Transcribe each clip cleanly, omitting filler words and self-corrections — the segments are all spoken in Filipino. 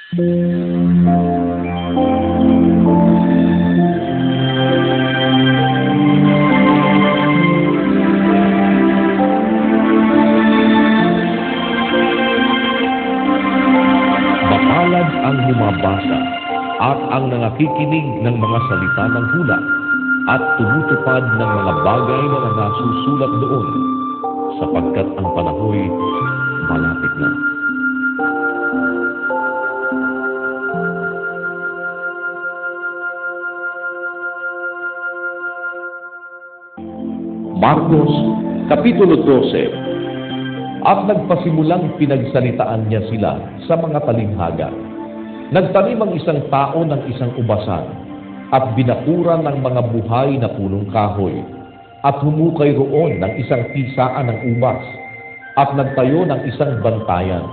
Mapalad ang bumabasa at ang nangakikinig ng mga salita ng hula at tumutupad ng mga bagay na nasusulat doon, sapagkat ang panahoy malapit na. Marcos, Kapitulo 12. At nagpasimulang pinagsalitaan niya sila sa mga talinghaga. Nagtanim ang isang tao ng isang ubasan at binakuran ng mga buhay na punong kahoy at humukay roon ng isang pisaan ng ubas at nagtayo ng isang bantayan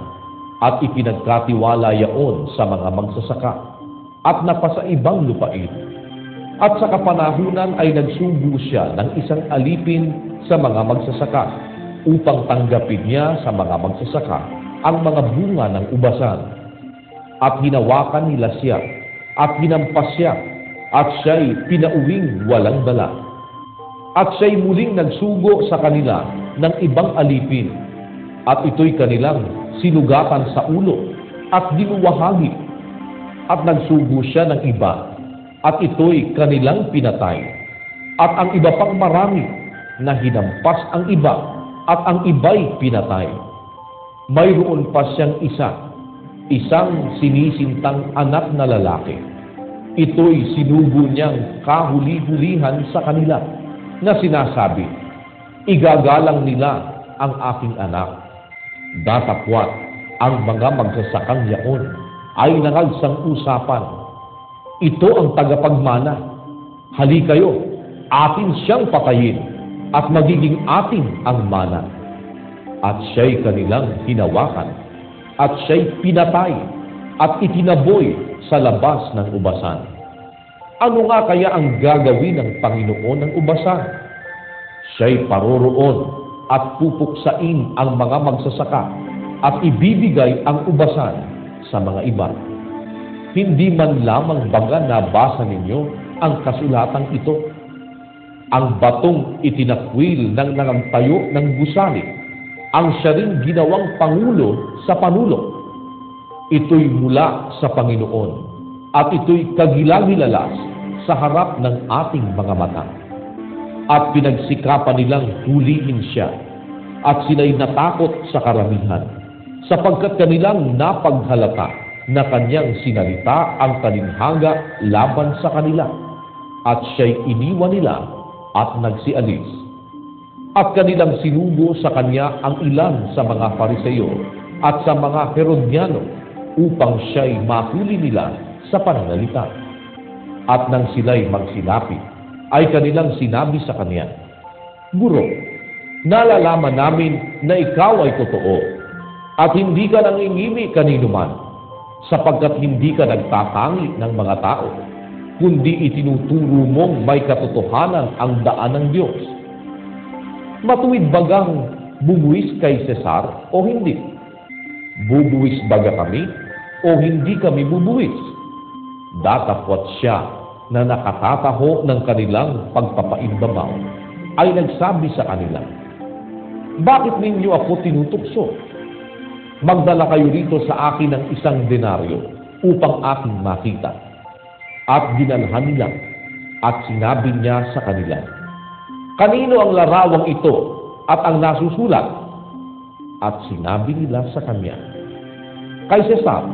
at ipinagkatiwala yaon sa mga magsasaka at napasaibang lupain. At sa kapanahunan ay nagsubo siya ng isang alipin sa mga magsasaka upang tanggapin niya sa mga magsasaka ang mga bunga ng ubasan. At hinawakan nila siya at hinampas siya at siya'y pinauwing walang dala. At siya'y muling nagsugo sa kanila ng ibang alipin at ito'y kanilang sinugatan sa ulo at dinuwahagi. At nagsugo siya ng iba at ito'y kanilang pinatay. At ang iba pang marami na hinampas ang iba at ang iba'y pinatay. Mayroon pa siyang isang sinisintang anak na lalaki. Ito'y sinubo niyang kahuli-hulihan sa kanila na sinasabi, igagalang nila ang aking anak. Datapwat ang mga magsasakang yaon ay nangagsang-usapan. Ito ang tagapagmana. Hali kayo, atin siyang patayin at magiging atin ang mana. At siya'y kanilang hinawakan at siya'y pinatay at itinaboy sa labas ng ubasan. Ano nga kaya ang gagawin ng Panginoon ng ubasan? Siya'y paroroon at pupuksain ang mga magsasaka at ibibigay ang ubasan sa mga iba. Hindi man lamang baga nabasa ninyo ang kasulatang ito. Ang batong itinakwil ng nangantayo ng gusali, ang siya ring ginawang pangulo sa panulo. Ito'y mula sa Panginoon at ito'y kagilagilalas sa harap ng ating mga mata. At pinagsikapan nilang hulihin siya at sila'y natakot sa karamihan sapagkat kanilang napaghalata na kanyang sinalita ang talinghaga laban sa kanila at siya'y iniwan nila at nagsialis. At kanilang sinubo sa kanya ang ilan sa mga Pariseo at sa mga Herodiano upang siya'y mahuli nila sa pananalita. At nang sila'y magsilapit, ay kanilang sinabi sa kanya, Guro, nalalaman namin na ikaw ay totoo at hindi ka nangingimi kanino man, sapagkat hindi ka nagtatangi ng mga tao, kundi itinuturo mong may katotohanan ang daan ng Diyos. Matuwid bagang bubuwis kay Cesar o hindi? Bubuwis baga kami o hindi kami bubuwis? Datapwat siya na nakatataho ng kanilang pagpapaimbabaw ay nagsabi sa kanila, Bakit ninyo ako tinutukso? Magdala kayo rito sa akin ng 1 denaryo upang aking makita. At dinalhan nila at sinabi niya sa kanila, Kanino ang larawang ito at ang nasusulat? At sinabi nila sa kanya, Kay Cesar.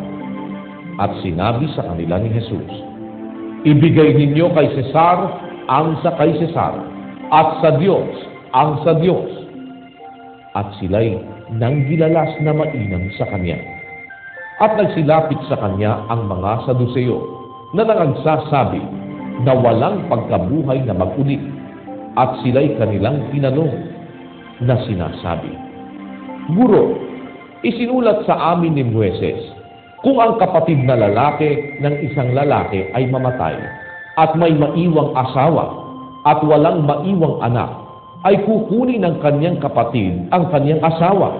At sinabi sa kanila ni Jesus, Ibigay ninyo kay Cesar ang sa kay Cesar at sa Diyos ang sa Diyos. At sila'y nanggilalas na mainam sa kanya. At nagsilapit sa kanya ang mga Saduseo na nangagsasabi na walang pagkabuhay na mag-ulit. At sila'y kanilang tinanong na sinasabi, Guro, isinulat sa amin ni Moises, kung ang kapatid na lalaki ng isang lalaki ay mamatay at may maiwang asawa at walang maiwang anak, ay kukunin ng kanyang kapatid ang kanyang asawa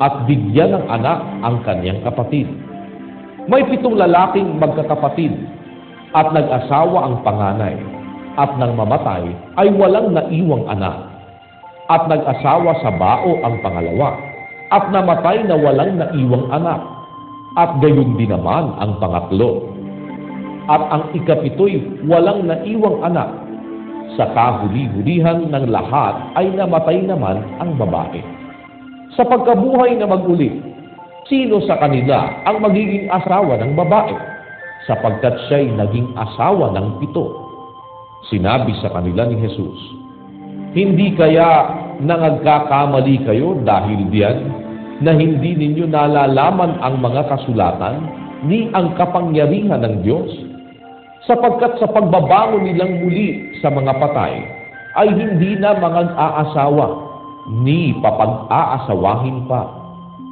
at bigyan ng anak ang kanyang kapatid. May 7 lalaking magkakapatid at nag-asawa ang panganay at nang mamatay ay walang naiwang anak. At nag-asawa sa bao ang pangalawa at namatay na walang naiwang anak. At gayon din naman ang pangatlo. At ang ika-7 walang naiwang anak. Sa kahuli-hulihan ng lahat ay namatay naman ang babae. Sa pagkabuhay na mag-uli, sino sa kanila ang magiging asawa ng babae? Sapagkat siya'y naging asawa ng 7. Sinabi sa kanila ni Jesus, "Hindi kaya nagkakamali kayo dahil diyan na hindi ninyo nalalaman ang mga kasulatan ni ang kapangyarihan ng Diyos? Sapagkat sa pagbabangon nilang muli sa mga patay ay hindi na mga aasawa ni papag-aasawahin pa,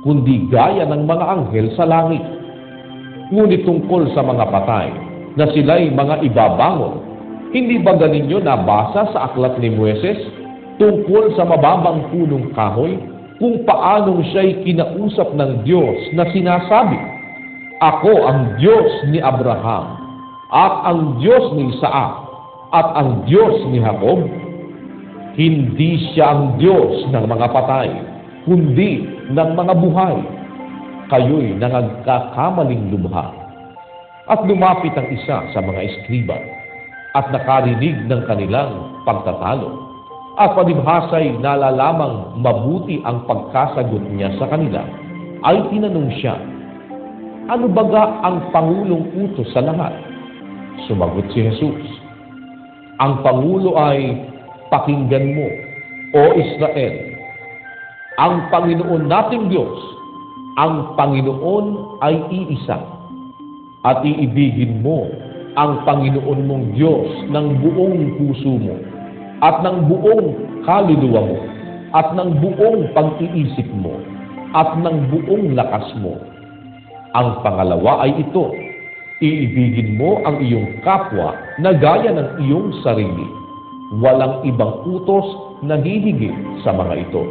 kundi gaya ng mga anghel sa langit. Ngunit tungkol sa mga patay na sila'y mga ibabangon, hindi ba ganinyo nabasa sa aklat ni Moises tungkol sa mababang punong kahoy kung paanong siya'y kinausap ng Diyos na sinasabi, 'Ako ang Diyos ni Abraham at ang Diyos ni Isaac at ang Diyos ni Jacob?' Hindi siya ang Diyos ng mga patay, kundi ng mga buhay. Kayo'y nagkakamaling lubha." At lumapit ang isa sa mga eskriba at nakarinig ng kanilang pagtatalo. At palibhasa'y nalalamang mabuti ang pagkasagot niya sa kanila, ay tinanong siya, "Ano baga ang Pangulong utos sa lahat?" Sumagot si Jesus, "Ang Pangulo ay, pakinggan mo, O Israel, ang Panginoon nating Diyos, ang Panginoon ay iisa, at iibigin mo ang Panginoon mong Diyos ng buong puso mo, at ng buong kaluluwa mo, at ng buong pag-iisip mo, at ng buong lakas mo. Ang pangalawa ay ito, iibigin mo ang iyong kapwa na gaya ng iyong sarili. Walang ibang utos na hihigit sa mga ito."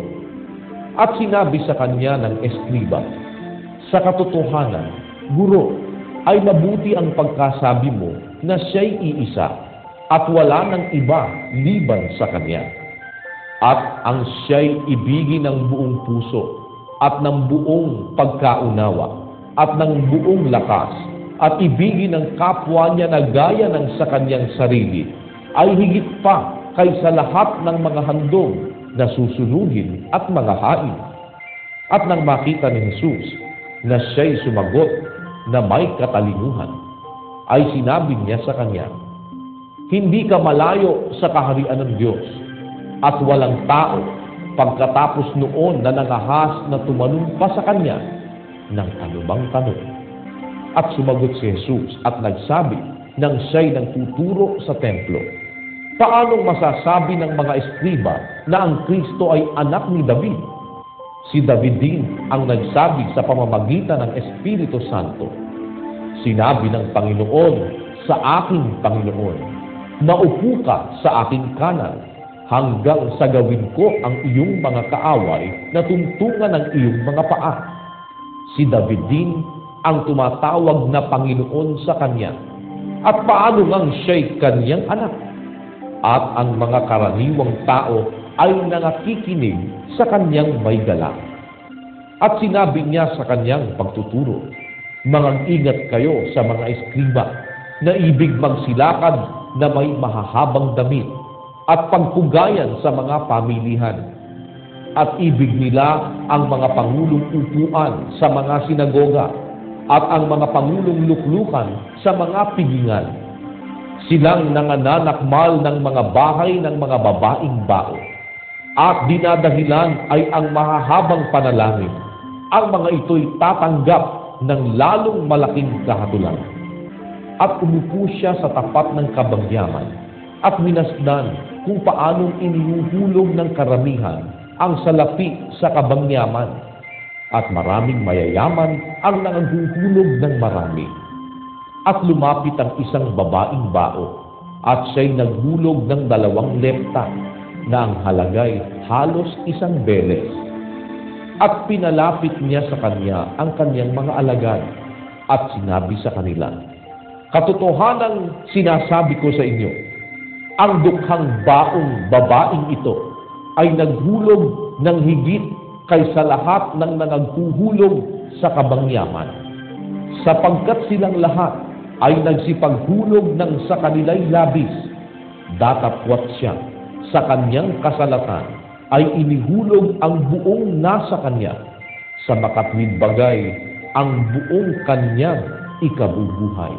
At sinabi sa kanya ng eskriba, "Sa katotohanan, Guro, ay mabuti ang pagkasabi mo na siya'y iisa at wala ng iba liban sa kanya. At ang siya'y ibigin ng buong puso at ng buong pagkaunawa at ng buong lakas at ibigin ng kapwa niya na gaya ng sa kanyang sarili ay higit pa kaysa lahat ng mga handog na susunugin at mga hain." At nang makita ni Jesus na siya'y sumagot na may katalinuhan, ay sinabi niya sa kanya, "Hindi ka malayo sa kaharian ng Diyos." At walang tao pagkatapos noon na nangahas na tumanong pa sa kanya ng anumang tanong. At sumagot si Jesus at nagsabi nang siya'y nagtuturo sa templo, "Paanong masasabi ng mga eskriba na ang Kristo ay anak ni David? Si David din ang nagsabi sa pamamagitan ng Espiritu Santo, 'Sinabi ng Panginoon sa aking Panginoon, maupo ka sa aking kanan hanggang sa gawin ko ang iyong mga kaaway na tuntungan ng iyong mga paa.' Si David din ang tumatawag na Panginoon sa kanya. At paano ngang siya'y kanyang anak? At ang mga karaniwang tao ay nangakikinig sa kanyang may galang." At sinabi niya sa kanyang pagtuturo, "Mangang-ingat kayo sa mga eskriba na ibig magsilakad na may mahahabang damit at pagpugayan sa mga pamilihan. At ibig nila ang mga pangulong upuan sa mga sinagoga at ang mga pangulong luklukan sa mga pigingan. Silang nangananakmal ng mga bahay ng mga babaeng bao. At dinadahilan ay ang mahahabang panalangin. Ang mga ito'y tatanggap ng lalong malaking kahatulan." At umupo siya sa tapat ng kabangyaman at minasdan kung paanong inihuhulog ng karamihan ang salapi sa kabangyaman. At maraming mayayaman ang nangahuhulog ng marami. At lumapit ang isang babaeng bao at siya'y naghulog ng 2 lepta na ang halagay halos 1 beles. At pinalapit niya sa kanya ang kanyang mga alagad at sinabi sa kanila, "Katotohanang sinasabi ko sa inyo, ang dukhang baong babaeng ito ay naghulog ng higit kaysa lahat ng nangaghuhulog sa kabangyaman, sapagkat silang lahat ay nagsipaghulog ng sa kanila'y labis, datapwat siya sa kanyang kasalatan ay inihulog ang buong nasa kanya, sa makatwid bagay ang buong kanyang ikabubuhay."